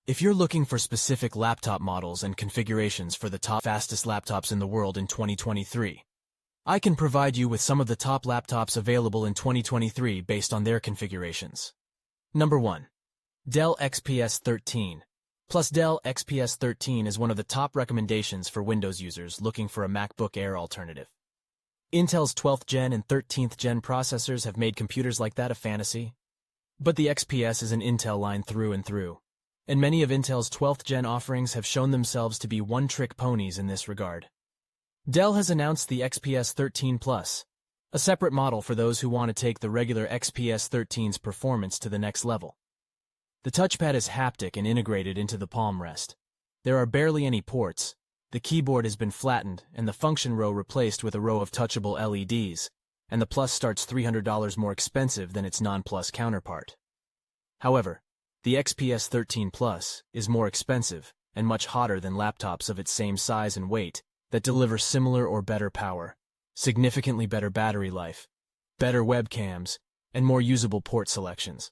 If you're looking for specific laptop models and configurations for the top fastest laptops in the world in 2023, I can provide you with some of the top laptops available in 2023 based on their configurations. Number 1. Dell XPS 13. Plus Dell XPS 13 is one of the top recommendations for Windows users looking for a MacBook Air alternative. Intel's 12th gen and 13th gen processors have made computers like that a fantasy. But the XPS is an Intel line through and through, and many of Intel's 12th gen offerings have shown themselves to be one-trick ponies in this regard. Dell has announced the XPS 13 Plus, a separate model for those who want to take the regular XPS 13's performance to the next level. The touchpad is haptic and integrated into the palm rest. There are barely any ports, the keyboard has been flattened and the function row replaced with a row of touchable LEDs, and the Plus starts $300 more expensive than its non-Plus counterpart. However, the XPS 13 Plus is more expensive and much hotter than laptops of its same size and weight that deliver similar or better power, significantly better battery life, better webcams, and more usable port selections.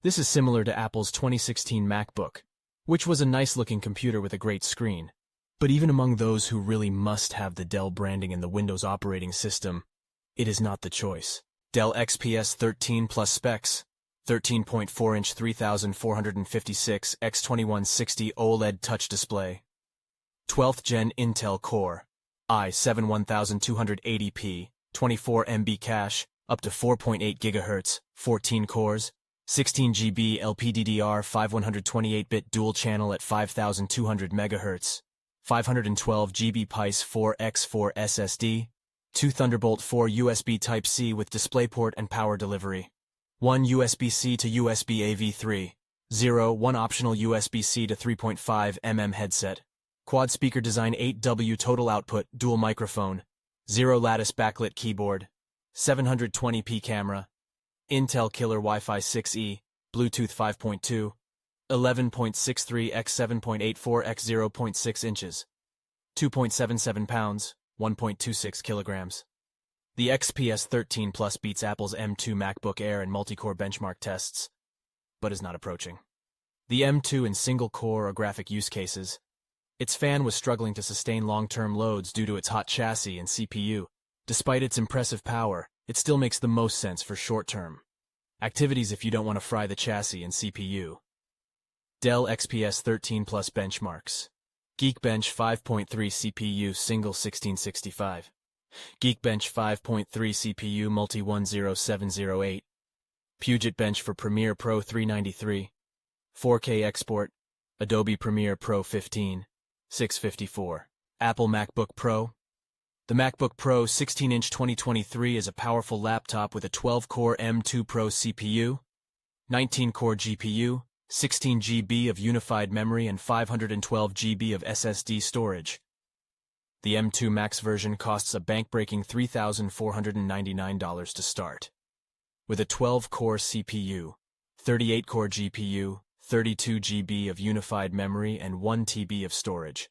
This is similar to Apple's 2016 MacBook, which was a nice-looking computer with a great screen. But even among those who really must have the Dell branding in the Windows operating system, it is not the choice. Dell XPS 13 Plus specs: 13.4-inch 3456 x 2160 OLED touch display, 12th Gen Intel Core, i7 1280p, 24 MB cache, up to 4.8 GHz, 14 cores, 16 GB LPDDR5 128-bit dual channel at 5200 MHz, 512 GB PICE 4x4 SSD, 2 Thunderbolt 4 USB Type-C with DisplayPort and power delivery, 1 USB-C to USB AV3, 1 optional USB-C to 3.5 mm headset, quad speaker design 8W total output, dual microphone, 0 lattice backlit keyboard, 720p camera, Intel Killer Wi-Fi 6E, Bluetooth 5.2, 11.63 x 7.84 x 0.6 inches, 2.77 pounds, 1.26 kilograms. The XPS 13 Plus beats Apple's M2 MacBook Air in multi-core benchmark tests, but is not approaching the M2 in single-core or graphic use cases. Its fan was struggling to sustain long-term loads due to its hot chassis and CPU. Despite its impressive power, it still makes the most sense for short-term activities if you don't want to fry the chassis and CPU. Dell XPS 13 Plus benchmarks: Geekbench 5.3 CPU single 1665, Geekbench 5.3 CPU multi 10708, Puget Bench for Premiere Pro 393, 4K export, Adobe Premiere Pro 15, 654. Apple MacBook Pro. The MacBook Pro 16-inch 2023 is a powerful laptop with a 12-core M2 Pro CPU, 19-core GPU, 16 GB of unified memory and 512 GB of SSD storage. The M2 Max version costs a bank-breaking $3,499 to start. With a 12-core CPU, 38-core GPU, 32 GB of unified memory and 1 TB of storage.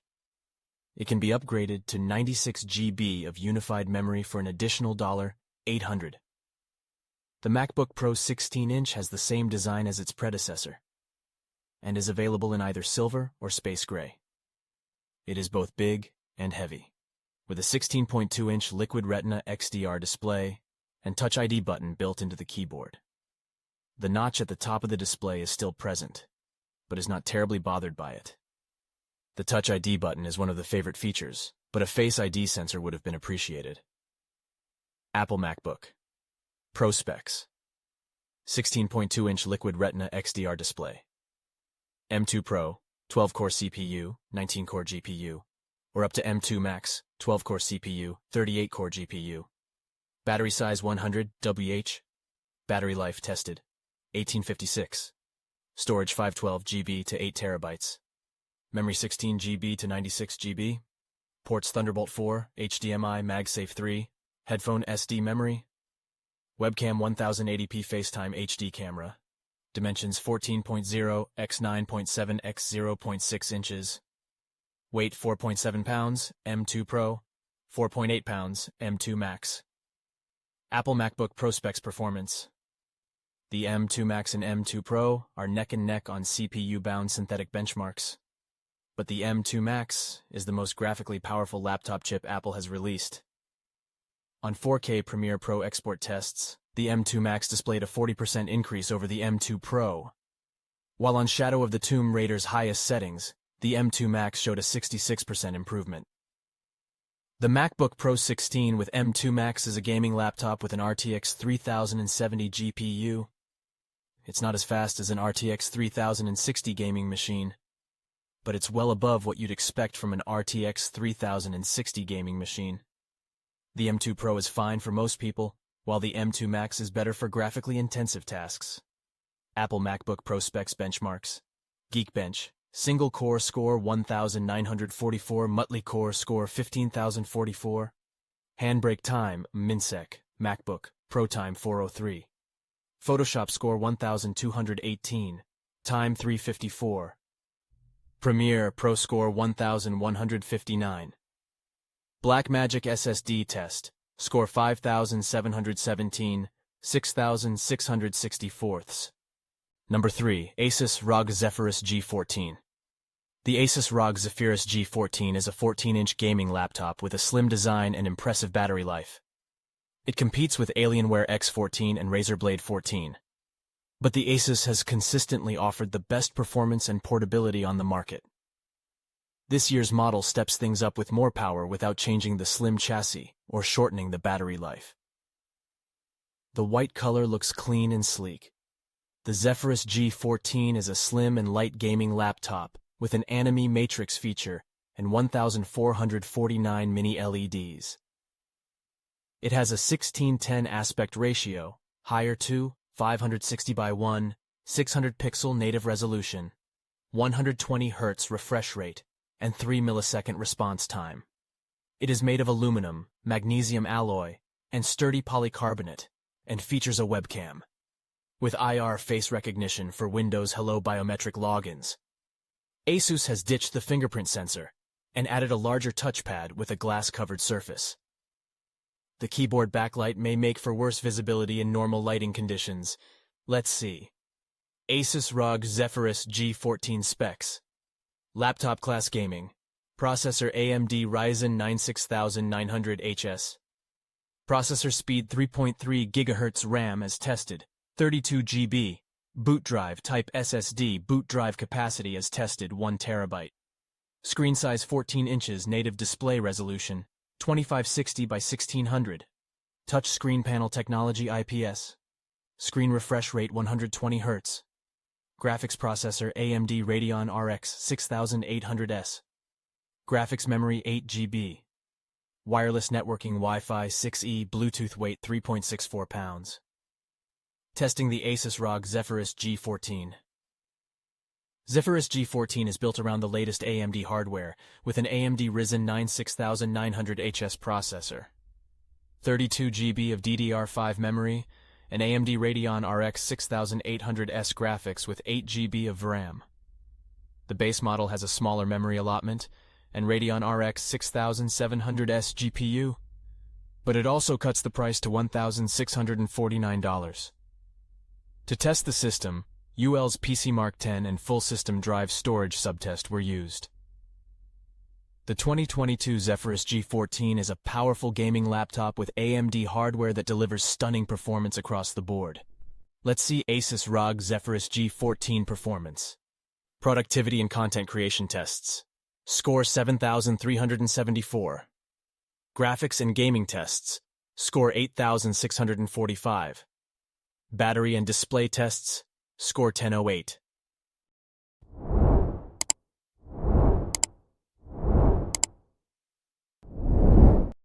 It can be upgraded to 96 GB of unified memory for an additional $800. The MacBook Pro 16-inch has the same design as its predecessor, and is available in either silver or space gray. It is both big and heavy, with a 16.2-inch Liquid Retina XDR display and Touch ID button built into the keyboard. The notch at the top of the display is still present, but is not terribly bothered by it. The Touch ID button is one of the favorite features, but a Face ID sensor would have been appreciated. Apple MacBook Pro specs: 16.2-inch Liquid Retina XDR display, M2 Pro, 12-core CPU, 19-core GPU, or up to M2 Max, 12-core CPU, 38-core GPU. Battery size 100 WH. Battery life tested: 1856. Storage 512 GB to 8 terabytes. Memory 16 GB to 96 GB. Ports Thunderbolt 4, HDMI, MagSafe 3, headphone SD memory. Webcam 1080p FaceTime HD camera. Dimensions 14.0 x 9.7 x 0.6 inches. Weight 4.7 pounds, M2 Pro. 4.8 pounds, M2 Max. Apple MacBook Pro specs performance. The M2 Max and M2 Pro are neck and neck on CPU-bound synthetic benchmarks. But the M2 Max is the most graphically powerful laptop chip Apple has released. On 4K Premiere Pro export tests, the M2 Max displayed a 40% increase over the M2 Pro. While on Shadow of the Tomb Raider's highest settings, the M2 Max showed a 66% improvement. The MacBook Pro 16 with M2 Max is a gaming laptop with an RTX 3070 GPU. It's not as fast as an RTX 3060 gaming machine, but it's well above what you'd expect from an RTX 3060 gaming machine. The M2 Pro is fine for most people, while the M2 Max is better for graphically intensive tasks. Apple MacBook Pro specs benchmarks. Geekbench, single core score 1944, multi-core score 15044. Handbrake time, MinSec, MacBook, Pro time 403. Photoshop score 1218, time 354. Premiere Pro score 1159. Blackmagic SSD test, score 5717, 6664. Number 3. Asus ROG Zephyrus G14. The Asus ROG Zephyrus G14 is a 14-inch gaming laptop with a slim design and impressive battery life. It competes with Alienware X14 and Razer Blade 14. But the Asus has consistently offered the best performance and portability on the market. This year's model steps things up with more power without changing the slim chassis or shortening the battery life. The white color looks clean and sleek. The Zephyrus G14 is a slim and light gaming laptop with an Anime Matrix feature and 1449 mini LEDs. It has a 16:10 aspect ratio, higher to 560 by 1, 600 pixel native resolution, 120 Hz refresh rate, and 3 millisecond response time. It is made of aluminum, magnesium alloy, and sturdy polycarbonate, and features a webcam, with IR face recognition for Windows Hello biometric logins. Asus has ditched the fingerprint sensor and added a larger touchpad with a glass-covered surface. The keyboard backlight may make for worse visibility in normal lighting conditions. Let's see. Asus ROG Zephyrus G14 specs. Laptop class gaming. Processor AMD Ryzen 9 6900HS. Processor speed 3.3 GHz RAM as tested. 32 GB. Boot drive type SSD. Boot drive capacity as tested 1 TB. Screen size 14 inches. Native display resolution 2560 by 1600. Touch screen panel technology IPS. Screen refresh rate 120 Hz. Graphics processor AMD Radeon RX 6800S. Graphics memory 8 GB. Wireless networking Wi-Fi 6E. Bluetooth weight 3.64 pounds. Testing the Asus ROG Zephyrus G14. Zephyrus G14 is built around the latest AMD hardware, with an AMD Ryzen 9 6900HS processor, 32 GB of DDR5 memory, and AMD Radeon RX 6800S graphics with 8 GB of RAM. The base model has a smaller memory allotment, and Radeon RX 6700S GPU, but it also cuts the price to $1,649. To test the system, UL's PCMark 10 and full system drive storage subtest were used. The 2022 Zephyrus G14 is a powerful gaming laptop with AMD hardware that delivers stunning performance across the board. Let's see Asus ROG Zephyrus G14 performance. Productivity and content creation tests. Score 7,374. Graphics and gaming tests. Score 8,645. Battery and display tests. Score 1008.